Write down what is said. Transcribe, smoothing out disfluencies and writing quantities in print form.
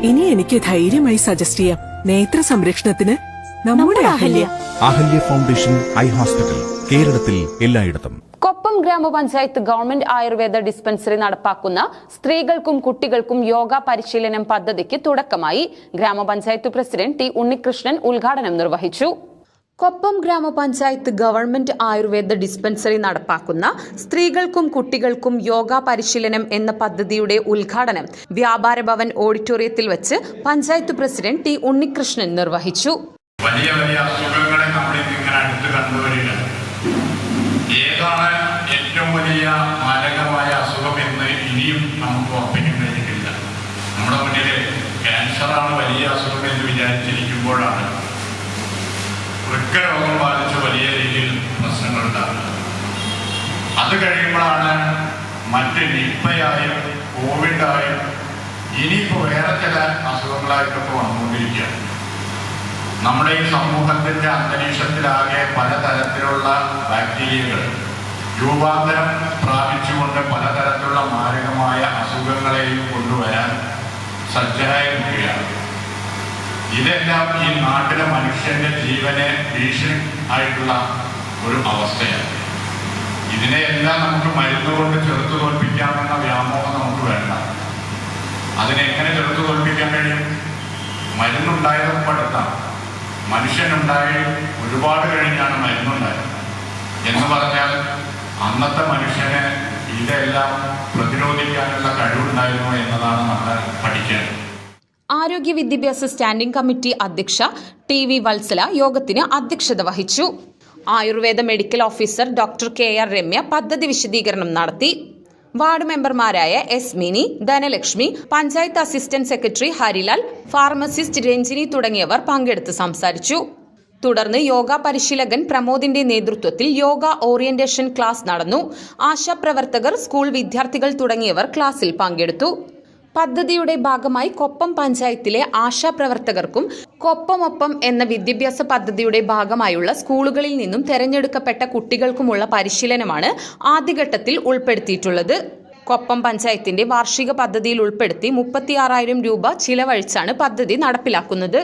ഇനി എനിക്ക് ധൈര്യമായി സജസ്റ്റ് ചെയ്യാം. നേത്ര സംരക്ഷണത്തിന് നമ്മുടെ Ahalya. Ahalya foundation eye hospital, കേരളത്തിൽ എല്ലായിടത്തും. കൊപ്പം ഗ്രാമപഞ്ചായത്ത് ഗവൺമെന്റ് ആയുർവേദ ഡിസ്പെൻസറി നടപ്പാക്കുന്ന സ്ത്രീകൾക്കും കുട്ടികൾക്കും യോഗ പരിശീലനം പദ്ധതിക്ക് തുടക്കമായി. ഗ്രാമപഞ്ചായത്ത് പ്രസിഡന്റ് ടി ഉണ്ണികൃഷ്ണൻ ഉദ്ഘാടനം നിർവഹിച്ചു. കൊപ്പം ഗ്രാമപഞ്ചായത്ത് ഗവൺമെന്റ് ആയുർവേദ ഡിസ്പെൻസറി നടപ്പാക്കുന്ന സ്ത്രീകൾക്കും കുട്ടികൾക്കും യോഗ പരിശീലനം എന്ന പദ്ധതിയുടെ ഉദ്ഘാടനം വ്യാപാര ഭവൻ ഓഡിറ്റോറിയത്തിൽ വെച്ച് പഞ്ചായത്ത് പ്രസിഡന്റ് ടി ഉണ്ണികൃഷ്ണൻ നിർവഹിച്ചു. വലിയ വലിയ അസുഖങ്ങളെ നമ്മളിൽ ഇങ്ങനെ അടുത്ത് കണ്ടുവരികയാണ്. ഏതാണ് ഏറ്റവും വലിയ മാരകമായ അസുഖം എന്ന് ഇനിയും നമുക്ക് ഉറപ്പിക്കാൻ കഴിഞ്ഞിട്ടില്ല. നമ്മുടെ മുന്നിൽ ക്യാൻസറാണ് വലിയ അസുഖം എന്ന് വിചാരിച്ചിരിക്കുമ്പോഴാണ് വൃക്കരോഗം ബാധിച്ച് വലിയ രീതിയിൽ പ്രശ്നങ്ങളുണ്ടാകുന്നത്. അത് കഴിയുമ്പോഴാണ് മറ്റ് നിപ്പയായും കോവിഡായും ഇനിയിപ്പോൾ വേറെ ചില അസുഖങ്ങളായിട്ടൊക്കെ വന്നുകൊണ്ടിരിക്കുകയാണ്. നമ്മുടെ ഈ സമൂഹത്തിൻ്റെ അന്തരീക്ഷത്തിലാകെ പലതരത്തിലുള്ള ബാക്ടീരിയകൾ രൂപാന്തരം പ്രാപിച്ചുകൊണ്ട് പലതരത്തിലുള്ള മാരകമായ അസുഖങ്ങളെയും കൊണ്ടുവരാൻ സജ്ജരായിരിക്കുകയാണ്. ഇതെല്ലാം ഈ നാട്ടിലെ മനുഷ്യന്റെ ജീവനെ ഭീഷണി ആയിട്ടുള്ള ഒരു അവസ്ഥയാണ്. ഇതിനെയെല്ലാം നമുക്ക് മരുന്നുകൊണ്ട് ചെറുത്തു തോൽപ്പിക്കാമെന്ന വ്യാമോഹം നമുക്ക് വേണ്ട. അതിനെങ്ങനെ ചെറുത്തു തോൽപ്പിക്കാൻ കഴിയും? മരുന്നുണ്ടായതൊക്കെ അടുത്താണ്. മനുഷ്യനുണ്ടായി ഒരുപാട് കഴിഞ്ഞാണ് മരുന്നുണ്ടായത് എന്ന് പറഞ്ഞാൽ അന്നത്തെ മനുഷ്യന് ഇതെല്ലാം പ്രതിരോധിക്കാനുള്ള കഴിവുണ്ടായിരുന്നു എന്നതാണ് നമ്മൾ പഠിക്കേണ്ടത്. ആരോഗ്യ വിദ്യാഭ്യാസ സ്റ്റാൻഡിംഗ് കമ്മിറ്റി അധ്യക്ഷ ടി വി വത്സല യോഗത്തിന് അധ്യക്ഷത വഹിച്ചു. Ayurveda medical officer doctor K R Ramya പദ്ധതി വിശദീകരണം നടത്തി. വാർഡ് മെമ്പർമാരായ S Mini, Dhanalakshmi, panchayat assistant secretary Harilal, pharmacist Ranjini തുടങ്ങിയവർ പങ്കെടുത്ത് സംസാരിച്ചു. തുടർന്ന് യോഗ പരിശീലകൻ പ്രമോദിന്റെ നേതൃത്വത്തിൽ യോഗ ഓറിയന്റേഷൻ ക്ലാസ് നടന്നു. ആശാപ്രവർത്തകർ, സ്കൂൾ വിദ്യാർത്ഥികൾ തുടങ്ങിയവർ ക്ലാസ്സിൽ പങ്കെടുത്തു. പദ്ധതിയുടെ ഭാഗമായി കൊപ്പം പഞ്ചായത്തിലെ ആശാപ്രവർത്തകർക്കും കൊപ്പമൊപ്പം എന്ന വിദ്യാഭ്യാസ പദ്ധതിയുടെ ഭാഗമായുള്ള സ്കൂളുകളിൽ നിന്നും തെരഞ്ഞെടുക്കപ്പെട്ട കുട്ടികൾക്കുമുള്ള പരിശീലനമാണ് ആദ്യഘട്ടത്തിൽ ഉൾപ്പെടുത്തിയിട്ടുള്ളത്. കൊപ്പം പഞ്ചായത്തിന്റെ വാർഷിക പദ്ധതിയിൽ ഉൾപ്പെടുത്തി 36,000 രൂപ ചിലവഴിച്ചാണ് പദ്ധതി നടപ്പിലാക്കുന്നത്.